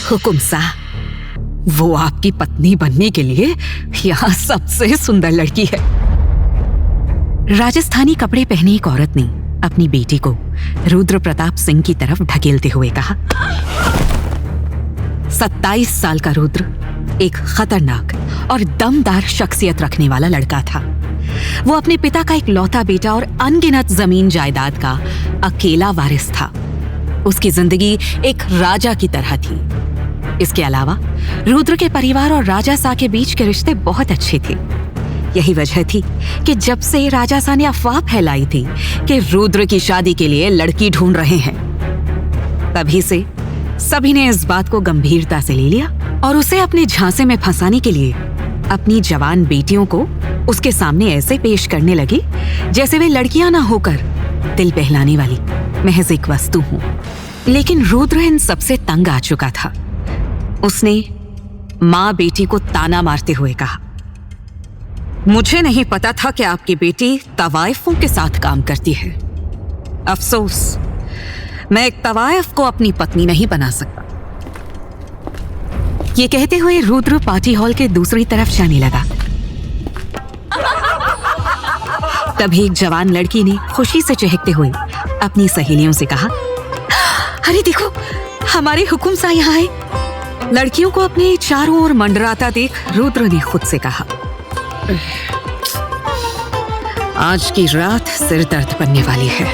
हुकुम साह, वो आपकी पत्नी बनने के लिए यहाँ सबसे सुंदर लड़की है। राजस्थानी कपड़े पहनी एक औरत ने अपनी बेटी को रुद्र प्रताप सिंह की तरफ ढकेलते हुए कहा। 27 साल का रुद्र एक खतरनाक और दमदार शख्सियत रखने वाला लड़का था। वो अपने पिता का एक लौता बेटा और अनगिनत जमीन जायदाद का अकेला वारिस था। उसकी जिंदगी एक राजा की तरह थी। इसके अलावा रुद्र के परिवार और राजा सा के बीच के रिश्ते बहुत अच्छे थे। यही वजह थी कि जब से राजा सा ने अफवाह फैलाई थी कि रुद्र की शादी के लिए लड़की ढूंढ रहे हैं, तभी से सभी ने इस बात को गंभीरता से ले लिया और उसे अपने झांसे में फंसाने के लिए अपनी जवान बेटियों को उसके सामने ऐसे पेश करने लगे जैसे वे लड़कियां ना होकर दिल बहलाने वाली महज एक वस्तु हो। लेकिन रुद्र इन सबसे तंग आ चुका था। उसने माँ बेटी को ताना मारते हुए कहा, मुझे नहीं पता था कि आपकी बेटी तवाइफों के साथ काम करती है। अफसोस, मैं एक तवाइफ को अपनी पत्नी नहीं बना सकता। ये कहते हुए रुद्र पार्टी हॉल के दूसरी तरफ जाने लगा। तभी एक जवान लड़की ने खुशी से चहकते हुए अपनी सहेलियों से कहा, अरे देखो, हमारे हुकुम सा यहाँ है। लड़कियों को अपने चारों ओर मंडराता देख रुद्र ने खुद से कहा, आज की रात सिर दर्द बनने वाली है।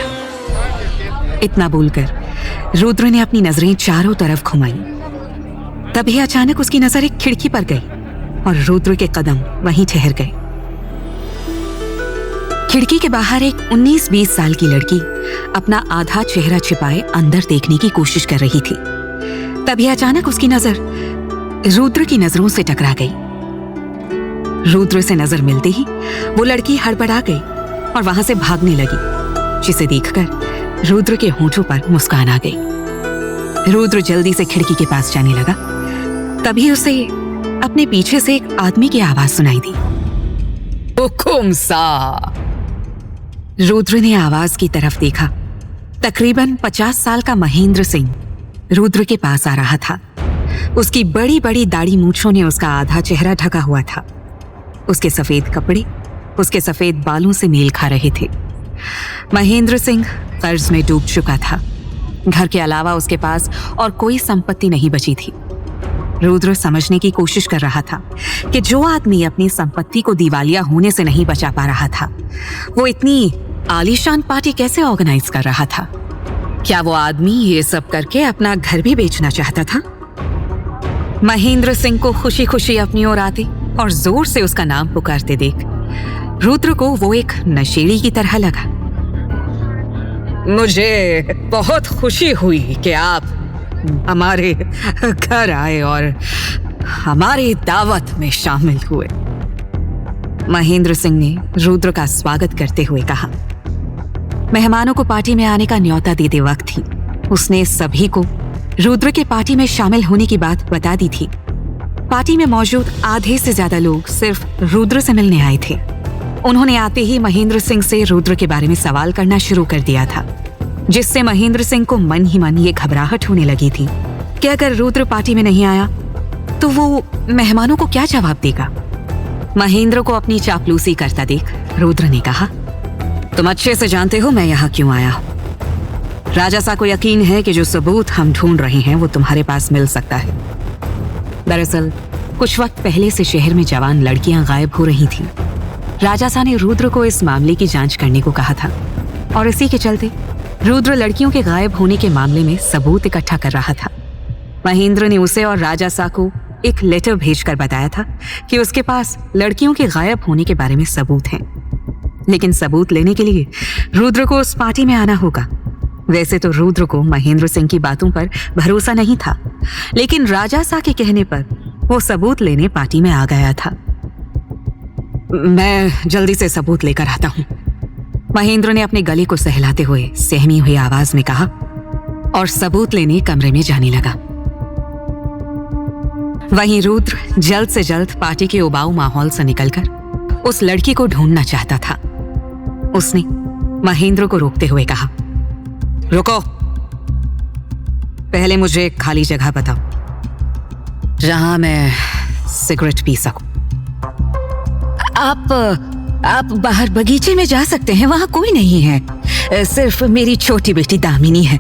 इतना बोलकर रुद्र ने अपनी नजरें चारों तरफ घुमाई। तभी अचानक उसकी नजर एक खिड़की पर गई और रुद्र के कदम वहीं ठहर गए। खिड़की के बाहर एक 19-20 साल की लड़की अपना आधा चेहरा छिपाए अंदर देखने की कोशिश कर रही थी। तभी अचानक उसकी नजर रुद्र की नजरों से टकरा गई। रुद्र से नजर मिलते ही वो लड़की हड़बड़ा गई और वहां से भागने लगी, जिसे देखकर रुद्र के होंठों पर मुस्कान आ गई। रुद्र जल्दी से खिड़की के पास जाने लगा। तभी उसे अपने पीछे से एक आदमी की आवाज सुनाई दी, हुकुम सा। रुद्र ने आवाज की तरफ देखा। तकरीबन 50 साल का महेंद्र सिंह रुद्र के पास आ रहा था। उसकी बड़ी बड़ी दाढ़ी मूंछों ने उसका आधा चेहरा ढका हुआ था। उसके सफेद कपड़े उसके सफेद बालों से मेल खा रहे थे। महेंद्र सिंह कर्ज में डूब चुका था। घर के अलावा उसके पास और कोई संपत्ति नहीं बची थी। रुद्र समझने की कोशिश कर रहा था कि जो आदमी अपनी संपत्ति को दिवालिया होने से नहीं बचा पा रहा था, वो इतनी आलीशान पार्टी कैसे ऑर्गेनाइज कर रहा था। क्या वो आदमी ये सब करके अपना घर भी बेचना चाहता था? महेंद्र सिंह को खुशी खुशी अपनी ओर आते और जोर से उसका नाम पुकारते देख रुद्र को वो एक नशेड़ी की तरह लगा। मुझे बहुत खुशी हुई कि आप हमारे घर आए और हमारी दावत में शामिल हुए। महेंद्र सिंह ने रुद्र का स्वागत करते हुए कहा। मेहमानों को पार्टी में आने का न्योता देते वक्त ही उसने सभी को रुद्र के पार्टी में शामिल होने की बात बता दी थी। पार्टी में मौजूद आधे से ज्यादा लोग सिर्फ रुद्र से मिलने आए थे। उन्होंने आते ही महेंद्र सिंह से रुद्र के बारे में सवाल करना शुरू कर दिया था, जिससे महेंद्र सिंह को मन ही मन ये घबराहट होने लगी थी कि अगर रुद्र पार्टी में नहीं आया तो वो मेहमानों को क्या जवाब देगा। महेंद्र को अपनी चापलूसी करता देख रुद्र ने कहा, तुम अच्छे से जानते हो मैं यहाँ क्यों आया हूँ। राजा सा को यकीन है कि जो सबूत हम ढूंढ रहे हैं वो तुम्हारे पास मिल सकता है। दरअसल कुछ वक्त पहले से शहर में जवान लड़कियां गायब हो रही थीं। राजा सा ने रुद्र को इस मामले की जांच करने को कहा था और इसी के चलते रुद्र लड़कियों के गायब होने के मामले में सबूत इकट्ठा कर रहा था। महेंद्र ने उसे और राजा सा को एक लेटर भेजकर बताया था कि उसके पास लड़कियों के गायब होने के बारे में सबूत हैं, लेकिन सबूत लेने के लिए रुद्र को उस पार्टी में आना होगा। वैसे तो रुद्र को महेंद्र सिंह की बातों पर भरोसा नहीं था, लेकिन राजा सा के कहने पर वो सबूत लेने पार्टी में आ गया था। मैं जल्दी से सबूत लेकर आता हूँ, महेंद्र ने अपने गले को सहलाते हुए सहमी हुई आवाज में कहा और सबूत लेने कमरे में जाने लगा। वहीं रुद्र जल्द से जल्द पार्टी के उबाऊ माहौल से निकलकर उस लड़की को ढूंढना चाहता था। उसने महेंद्र को रोकते हुए कहा, रुको, पहले मुझे एक खाली जगह बताओ। जहां मैं सिगरेट पी सकूं। आप बाहर बगीचे में जा सकते हैं, वहां कोई नहीं है। सिर्फ मेरी छोटी बेटी दामिनी है,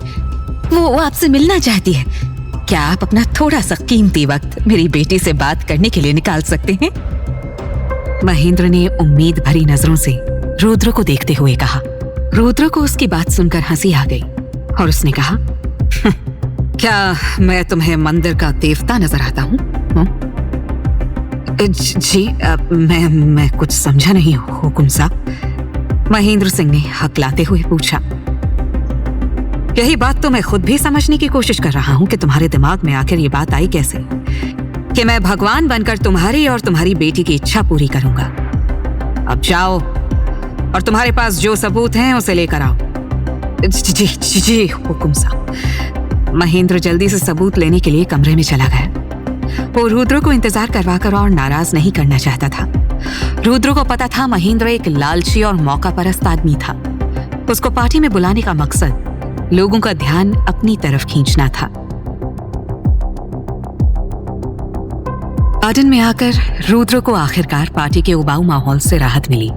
वो आपसे मिलना चाहती है। क्या आप अपना थोड़ा सा कीमती वक्त मेरी बेटी से बात करने के लिए निकाल सकते हैं? महेंद्र ने उम्मीद भरी नजरों से रुद्र को देखते हुए कहा। रुद्र को उसकी बात सुनकर हंसी आ गई और उसने कहा, क्या मैं तुम्हें मंदिर का देवता नजर आता हूं? जी मैं कुछ समझा नहीं हुकुम साहब। महेंद्र सिंह ने हकलाते हुए पूछा। यही बात तो मैं खुद भी समझने की कोशिश कर रहा हूं कि तुम्हारे दिमाग में आखिर ये बात आई कैसे कि मैं भगवान बनकर तुम्हारी और तुम्हारी बेटी की इच्छा पूरी करूंगा। अब जाओ और तुम्हारे पास जो सबूत हैं उसे लेकर आओ। जी हुकुम साहब। महेंद्र जल्दी से सबूत लेने के लिए कमरे में चला गया। वो रुद्र को इंतजार करवाकर और नाराज नहीं करना चाहता था। रुद्र को पता था महेंद्र एक लालची और मौका परस्त आदमी था। उसको पार्टी में बुलाने का मकसद लोगों का ध्यान अपनी तरफ खींचना था। गार्डन में आकर रुद्र को आखिरकार पार्टी के उबाऊ माहौल से राहत मिली,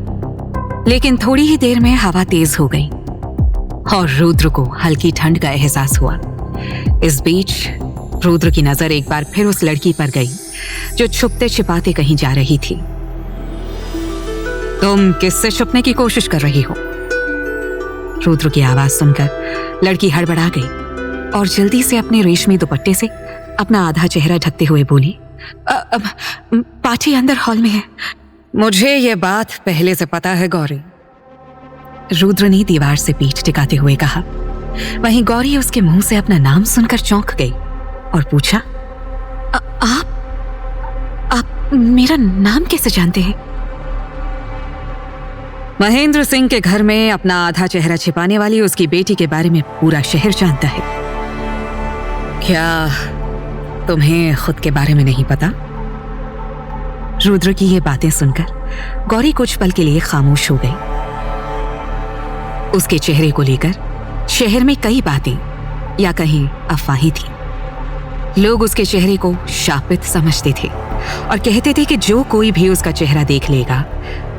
लेकिन थोड़ी ही देर में हवा तेज हो गई और रुद्र को हल्की ठंड का एहसास हुआ। इस बीच रुद्र की नजर एक बार फिर उस लड़की पर गई जो छुपते छिपाते कहीं जा रही थी। तुम किससे छुपने की कोशिश कर रही हो? रुद्र की आवाज सुनकर लड़की हड़बड़ा गई और जल्दी से अपने रेशमी दुपट्टे से अपना आधा चेहरा ढकते हुए बोली, पार्टी अंदर हॉल में है। मुझे ये बात पहले से पता है गौरी। रुद्र ने दीवार से पीठ टिकाते हुए कहा। वहीं गौरी उसके मुंह से अपना नाम सुनकर चौंक गई और पूछा, आप मेरा नाम कैसे जानते हैं? महेंद्र सिंह के घर में अपना आधा चेहरा छिपाने वाली उसकी बेटी के बारे में पूरा शहर जानता है। क्या तुम्हें खुद के बारे में नहीं पता? रुद्र की ये बातें सुनकर गौरी कुछ पल के लिए खामोश हो गई। उसके चेहरे को लेकर शहर में कई बातें या कहीं अफवाहें थी। लोग उसके चेहरे को शापित समझते थे और कहते थे कि जो कोई भी उसका चेहरा देख लेगा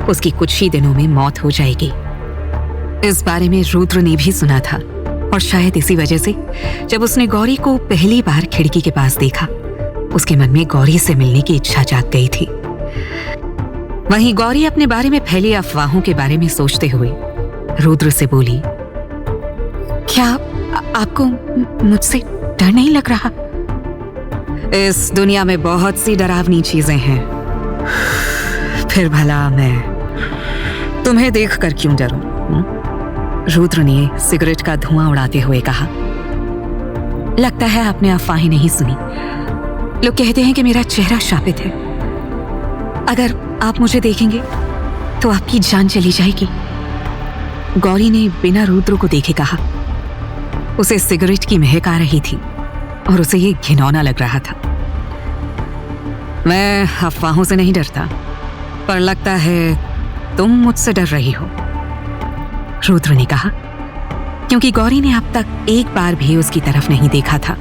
उसकी कुछ ही दिनों में मौत हो जाएगी। इस बारे में रुद्र ने भी सुना था और शायद इसी वजह से जब उसने गौरी को पहली बार खिड़की के पास देखा, उसके मन में गौरी से मिलने की इच्छा जाग गई थी। वहीं गौरी अपने बारे में फैली अफवाहों के बारे में सोचते हुए रुद्र से बोली, क्या आपको मुझसे डर नहीं लग रहा? इस दुनिया में बहुत सी डरावनी चीजें हैं, फिर भला मैं तुम्हें देखकर क्यों डरूं? रुद्र ने सिगरेट का धुआं उड़ाते हुए कहा। लगता है आपने अफवाहें नहीं सुनी। लोग कहते हैं कि मेरा चेहरा शापित है। अगर आप मुझे देखेंगे तो आपकी जान चली जाएगी। गौरी ने बिना रुद्र को देखे कहा। उसे सिगरेट की महक आ रही थी और उसे ये घिनौना लग रहा था। मैं अफवाहों से नहीं डरता, पर लगता है तुम मुझसे डर रही हो, रुद्र ने कहा, क्योंकि गौरी ने अब तक एक बार भी उसकी तरफ नहीं देखा था।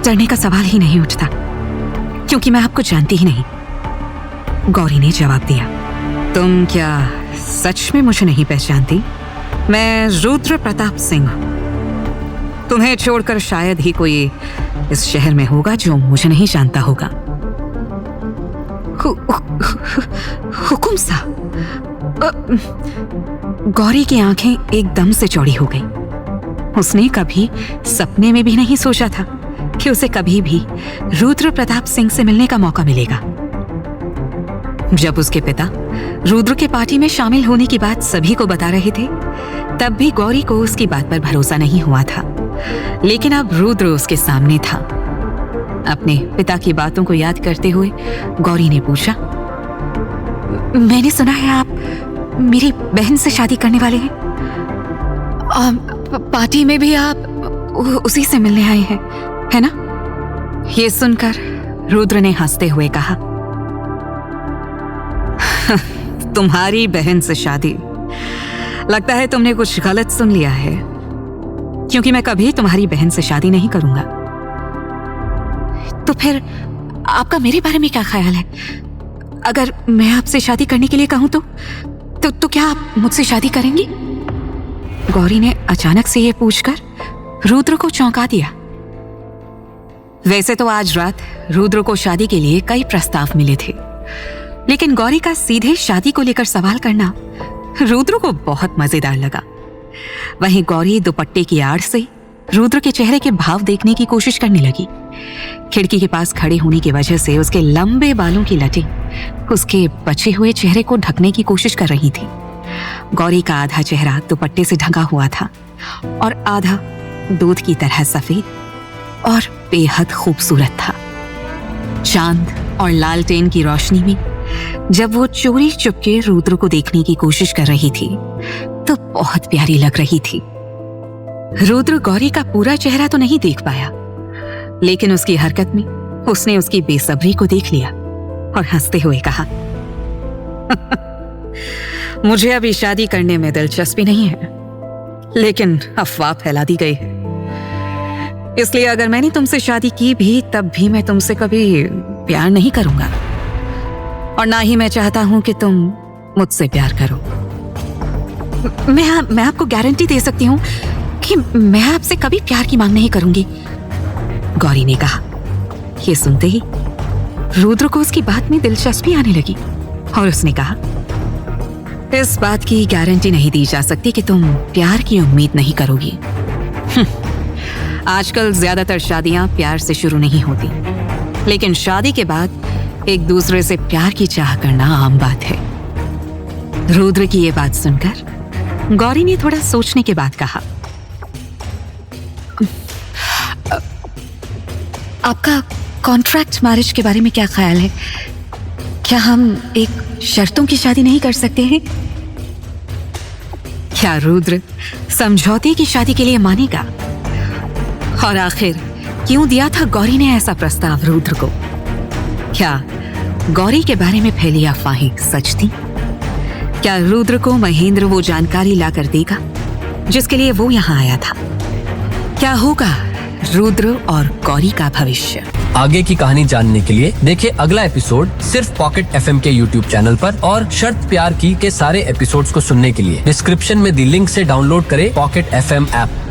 डरने का सवाल ही नहीं उठता, क्योंकि मैं आपको जानती ही नहीं, गौरी ने जवाब दिया। तुम क्या सच में मुझे नहीं पहचानती? मैं रुद्र प्रताप सिंह हूं। तुम्हें छोड़कर शायद ही कोई इस शहर में होगा जो मुझे नहीं जानता होगा। हुकुम साहब। गौरी की आंखें एकदम से चौड़ी हो गई। उसने कभी सपने में भी नहीं सोचा था कि उसे कभी भी रुद्र प्रताप सिंह से मिलने का मौका मिलेगा। जब उसके पिता रुद्र के पार्टी में शामिल होने की बात सभी को बता रहे थे, तब भी गौरी को उसकी बात पर भरोसा नहीं हुआ था। लेकिन अब रुद्र उसके सामने था। अपने पिता की बातों को याद करते हुए गौरी ने पूछा, मैंने सुना है आप मेरी बहन से शादी करने वाले हैं। पार्टी में भी आप उसी से मिलने आए हैं, है ना? ये सुनकर रुद्र ने हंसते हुए कहा, तुम्हारी बहन से शादी? लगता है तुमने कुछ गलत सुन लिया है, क्योंकि मैं कभी तुम्हारी बहन से शादी नहीं करूंगा। तो फिर आपका मेरे बारे में क्या ख्याल है? अगर मैं आपसे शादी करने के लिए कहूं तो क्या आप मुझसे शादी करेंगी? गौरी ने अचानक से ये पूछकर रुद्र को चौंका दिया। वैसे तो आज रात रुद्र को शादी के लिए कई प्रस्ताव मिले थे, लेकिन गौरी का सीधे शादी को लेकर सवाल करना रुद्र को बहुत मजेदार लगा। वहीं गौरी दुपट्टे की आड़ से रुद्र के चेहरे के भाव देखने की कोशिश करने लगी। खिड़की के पास खड़े होने की वजह से उसके लंबे बालों की लटें उसके बचे हुए चेहरे को ढकने की कोशिश कर रही थी। गौरी का आधा चेहरा दुपट्टे से ढका हुआ था और आधा दूध की तरह सफेद और बेहद खूबसूरत था। चांद और लालटेन की रोशनी में जब वो चोरी चुपके रुद्र को देखने की कोशिश कर रही थी तो बहुत प्यारी लग रही थी। रुद्र गौरी का पूरा चेहरा तो नहीं देख पाया, लेकिन उसकी हरकत में उसने उसकी बेसब्री को देख लिया और हंसते हुए कहा, मुझे अभी शादी करने में दिलचस्पी नहीं है, लेकिन अफवाह फैला दी गई है, इसलिए अगर मैंने तुमसे शादी की भी तब भी मैं तुमसे कभी प्यार नहीं करूंगा और ना ही मैं चाहता हूं कि तुम मुझसे प्यार करो। मैं आपको गारंटी दे सकती हूं कि मैं आपसे कभी प्यार की मांग नहीं करूंगी, गौरी ने कहा। यह सुनते ही रुद्र को उसकी बात में दिलचस्पी आने लगी और उसने कहा, इस बात की गारंटी नहीं दी जा सकती कि तुम प्यार की उम्मीद नहीं करोगी। आजकल ज्यादातर शादियां प्यार से शुरू नहीं होती, लेकिन शादी के बाद एक दूसरे से प्यार की चाह करना आम बात है। रुद्र की यह बात सुनकर गौरी ने थोड़ा सोचने के बाद कहा, आपका कॉन्ट्रैक्ट मैरिज के बारे में क्या ख्याल है? क्या हम एक शर्तों की शादी नहीं कर सकते हैं? क्या रुद्र समझौते की शादी के लिए मानेगा? और आखिर क्यों दिया था गौरी ने ऐसा प्रस्ताव रुद्र को? क्या गौरी के बारे में फैली अफवाहें सच थी? क्या रुद्र को महेंद्र वो जानकारी लाकर देगा जिसके लिए वो यहाँ आया था? क्या होगा रुद्र और गौरी का भविष्य? आगे की कहानी जानने के लिए देखिए अगला एपिसोड सिर्फ पॉकेट एफएम के यूट्यूब चैनल पर, और शर्त प्यार की के सारे एपिसोड्स को सुनने के लिए डिस्क्रिप्शन में दी लिंक से डाउनलोड करें पॉकेट एफएम ऐप।